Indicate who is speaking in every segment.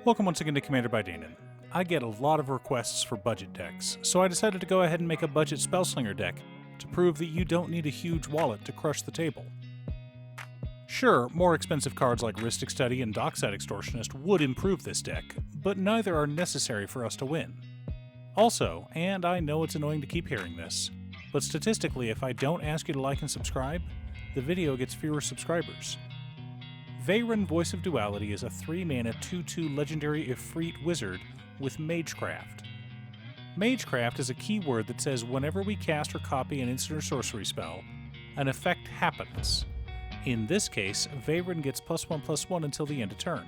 Speaker 1: Welcome once again to Commander by Danon. I get a lot of requests for budget decks, so I decided to go ahead and make a budget Spellslinger deck to prove that you don't need a huge wallet to crush the table. Sure, more expensive cards like Rhystic Study and Dockside Extortionist would improve this deck, but neither are necessary for us to win. Also, and I know it's annoying to keep hearing this, but statistically if I don't ask you to like and subscribe, the video gets fewer subscribers. Veyran, Voice of Duality is a 3-mana 2/2 legendary Ifrit wizard with Magecraft. Magecraft is a keyword that says whenever we cast or copy an instant or sorcery spell, an effect happens. In this case, Veyran gets +1/+1 until the end of turn.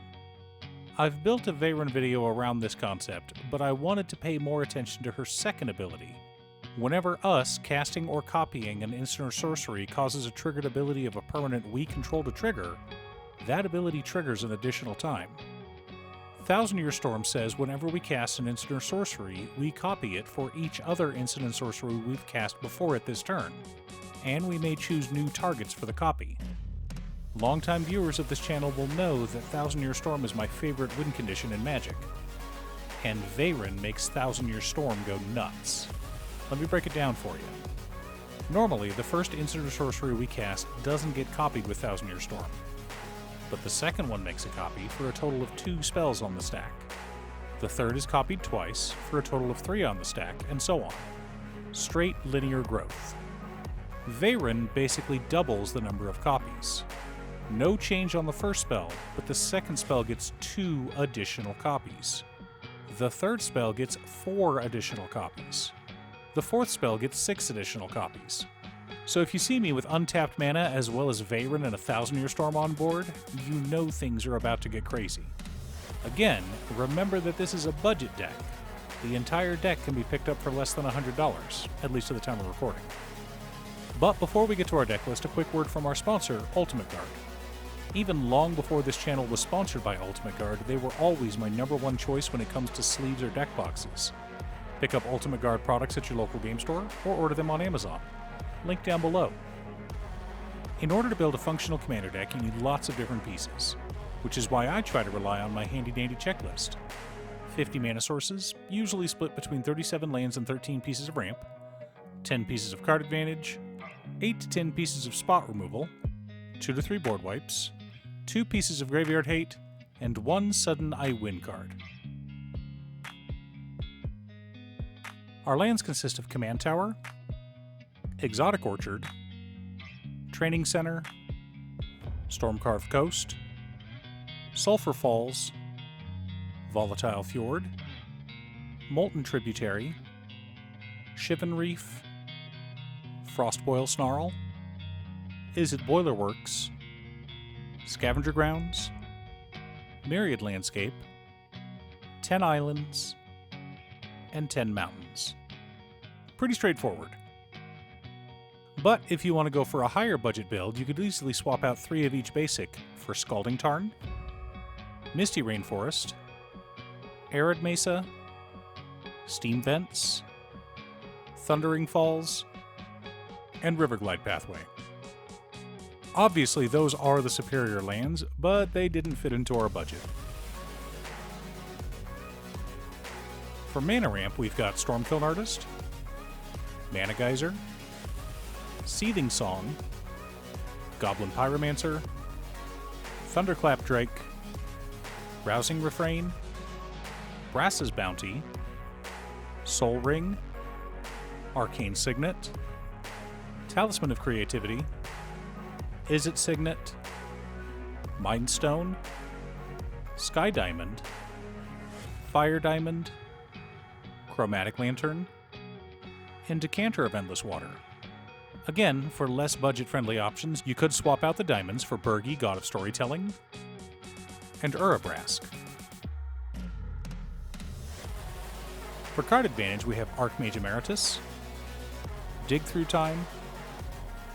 Speaker 1: I've built a Veyran video around this concept, but I wanted to pay more attention to her second ability. Whenever us casting or copying an instant or sorcery causes a triggered ability of a permanent we control to trigger, that ability triggers an additional time. Thousand Year Storm says whenever we cast an instant or sorcery, we copy it for each other instant and sorcery we've cast before it this turn, and we may choose new targets for the copy. Longtime viewers of this channel will know that Thousand Year Storm is my favorite win condition in Magic, and Veyran makes Thousand Year Storm go nuts. Let me break it down for you. Normally, the first instant or sorcery we cast doesn't get copied with Thousand Year Storm, but the second one makes a copy for a total of 2 spells on the stack. The third is copied twice for a total of 3 on the stack, and so on. Straight linear growth. Veyran basically doubles the number of copies. No change on the first spell, but the second spell gets 2 additional copies. The third spell gets 4 additional copies. The fourth spell gets 6 additional copies. So if you see me with untapped mana as well as Veyran and a Thousand Year Storm on board, you know things are about to get crazy. Again, remember that this is a budget deck. The entire deck can be picked up for less than $100, at least at the time of recording. But before we get to our deck list, a quick word from our sponsor, Ultimate Guard. Even long before this channel was sponsored by Ultimate Guard, they were always my #1 choice when it comes to sleeves or deck boxes. Pick up Ultimate Guard products at your local game store, or order them on Amazon. Link down below. In order to build a functional commander deck, you need lots of different pieces, which is why I try to rely on my handy-dandy checklist. 50 mana sources, usually split between 37 lands and 13 pieces of ramp, 10 pieces of card advantage, 8 to 10 pieces of spot removal, 2 to 3 board wipes, 2 pieces of graveyard hate, and 1 sudden I win card. Our lands consist of Command Tower, Exotic Orchard, Training Center, Stormcarved Coast, Sulphur Falls, Volatile Fjord, Molten Tributary, Shivan Reef, Frostboil Snarl, Izzet Boilerworks, Scavenger Grounds, Myriad Landscape, 10 Islands, and 10 Mountains. Pretty straightforward. But if you want to go for a higher budget build, you could easily swap out 3 of each basic for Scalding Tarn, Misty Rainforest, Arid Mesa, Steam Vents, Thundering Falls, and Riverglide Pathway. Obviously, those are the superior lands, but they didn't fit into our budget. For mana ramp, we've got Stormkiln Artist, Mana Geyser, Seething Song, Goblin Pyromancer, Thunderclap Drake, Rousing Refrain, Brass's Bounty, Soul Ring, Arcane Signet, Talisman of Creativity, Izzet Signet, Mind Stone, Sky Diamond, Fire Diamond, Chromatic Lantern, and Decanter of Endless Water. Again, for less budget-friendly options, you could swap out the diamonds for Birgi, God of Storytelling, and Urabrask. For card advantage, we have Archmage Emeritus, Dig Through Time,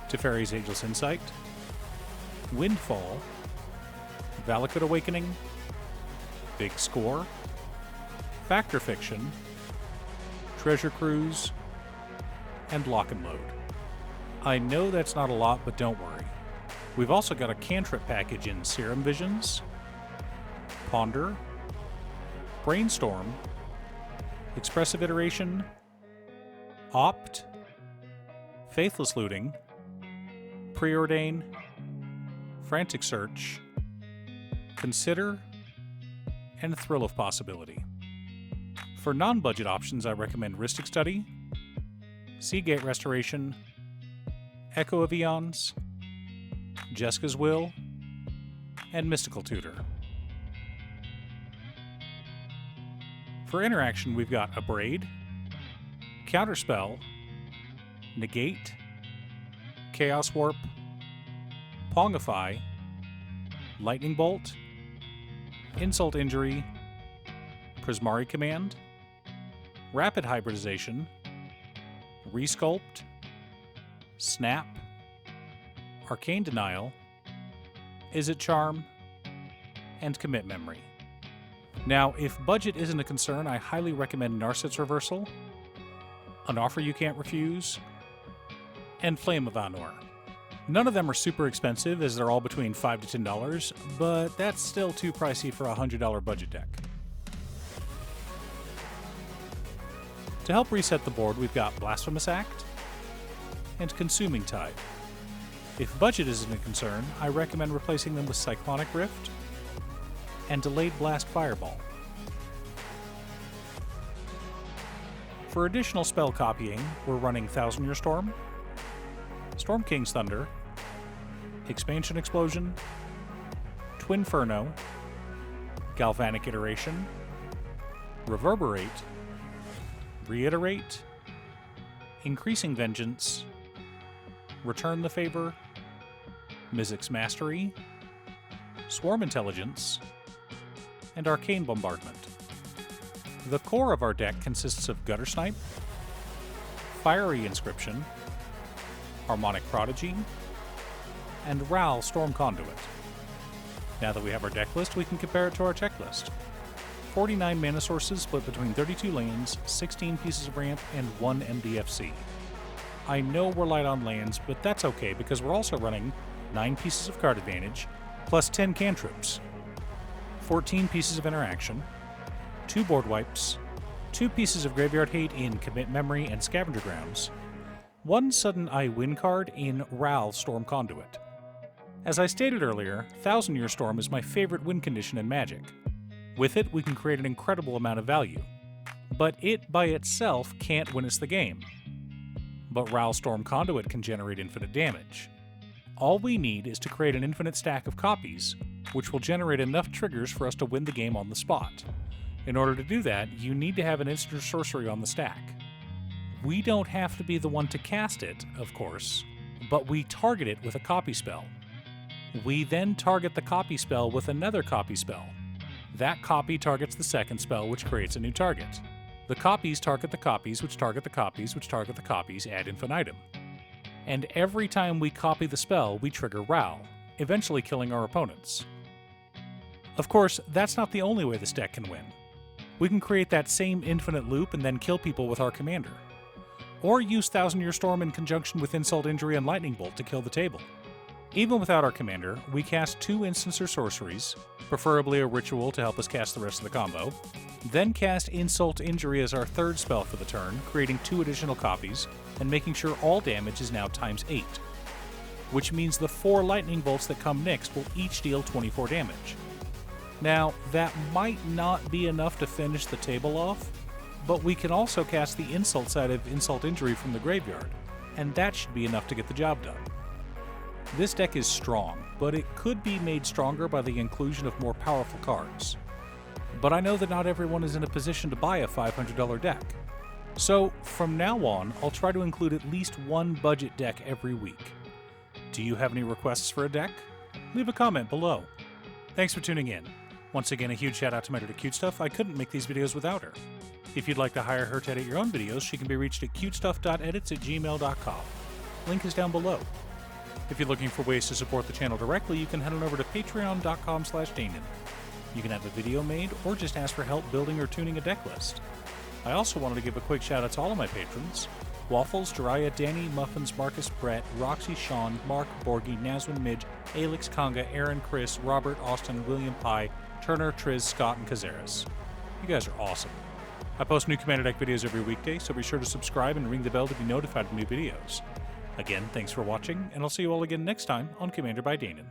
Speaker 1: Teferi's Ageless Insight, Windfall, Valakut Awakening, Big Score, Factor Fiction, Treasure Cruise, and Lock and Load. I know that's not a lot, but don't worry. We've also got a cantrip package in Serum Visions, Ponder, Brainstorm, Expressive Iteration, Opt, Faithless Looting, Preordain, Frantic Search, Consider, and Thrill of Possibility. For non-budget options, I recommend Rhystic Study, Seagate Restoration, Echo of Eons, Jessica's Will, and Mystical Tutor. For interaction, we've got Abrade, Counterspell, Negate, Chaos Warp, Pongify, Lightning Bolt, Insult Injury, Prismari Command, Rapid Hybridization, Resculpt, Snap, Arcane Denial, Izzet Charm, and Commit Memory. Now, if budget isn't a concern, I highly recommend Narset's Reversal, An Offer You Can't Refuse, and Flame of Anor. None of them are super expensive, as they're all between $5 to $10, but that's still too pricey for a $100 budget deck. To help reset the board, we've got Blasphemous Act and Consuming Tide. If budget isn't a concern, I recommend replacing them with Cyclonic Rift and Delayed Blast Fireball. For additional spell copying, we're running Thousand Year Storm, Storm King's Thunder, Expansion Explosion, Twinferno, Galvanic Iteration, Reverberate, Reiterate, Increasing Vengeance, Return the Favor, Mizzix's Mastery, Swarm Intelligence, and Arcane Bombardment. The core of our deck consists of Gutter Snipe, Fiery Inscription, Harmonic Prodigy, and Ral Storm Conduit. Now that we have our deck list, we can compare it to our checklist. 49 mana sources split between 32 lanes, 16 pieces of ramp, and 1 MDFC. I know we're light on lands, but that's okay because we're also running 9 pieces of card advantage, plus 10 cantrips, 14 pieces of interaction, 2 board wipes, 2 pieces of graveyard hate in Commit Memory and Scavenger Grounds, 1 sudden I win card in Ral Storm Conduit. As I stated earlier, Thousand Year Storm is my favorite win condition in Magic. With it, we can create an incredible amount of value. But it by itself can't win us the game. But Ral Storm Conduit can generate infinite damage. All we need is to create an infinite stack of copies, which will generate enough triggers for us to win the game on the spot. In order to do that, you need to have an instant or sorcery on the stack. We don't have to be the one to cast it, of course, but we target it with a copy spell. We then target the copy spell with another copy spell. That copy targets the second spell, which creates a new target. The copies target the copies, which target the copies, which target the copies ad infinitum. And every time we copy the spell, we trigger Ral, eventually killing our opponents. Of course, that's not the only way this deck can win. We can create that same infinite loop and then kill people with our commander. Or use Thousand Year Storm in conjunction with Insult Injury and Lightning Bolt to kill the table. Even without our commander, we cast 2 instants or sorceries, preferably a ritual to help us cast the rest of the combo, then cast Insult Injury as our third spell for the turn, creating 2 additional copies, and making sure all damage is now times 8. Which means the 4 lightning bolts that come next will each deal 24 damage. Now, that might not be enough to finish the table off, but we can also cast the insult side of Insult Injury from the graveyard, and that should be enough to get the job done. This deck is strong, but it could be made stronger by the inclusion of more powerful cards. But I know that not everyone is in a position to buy a $500 deck. So, from now on, I'll try to include at least one budget deck every week. Do you have any requests for a deck? Leave a comment below. Thanks for tuning in. Once again, a huge shout out to my editor Cutestuff. I couldn't make these videos without her. If you'd like to hire her to edit your own videos, she can be reached at cutestuff.edits@gmail.com. Link is down below. If you're looking for ways to support the channel directly, you can head on over to patreon.com/Danon. You can have a video made or just ask for help building or tuning a deck list. I also wanted to give a quick shout out to all of my patrons: Waffles, Jiraiya, Danny, Muffins, Marcus, Brett, Roxy, Sean, Mark, Borgie, Nazwin, Midge, Alex, Conga, Aaron, Chris, Robert, Austin, William Pye, Turner, Triz, Scott, and Kazaris. You guys are awesome. I post new Commander Deck videos every weekday, so be sure to subscribe and ring the bell to be notified of new videos. Again, thanks for watching, and I'll see you all again next time on Commander by Danon.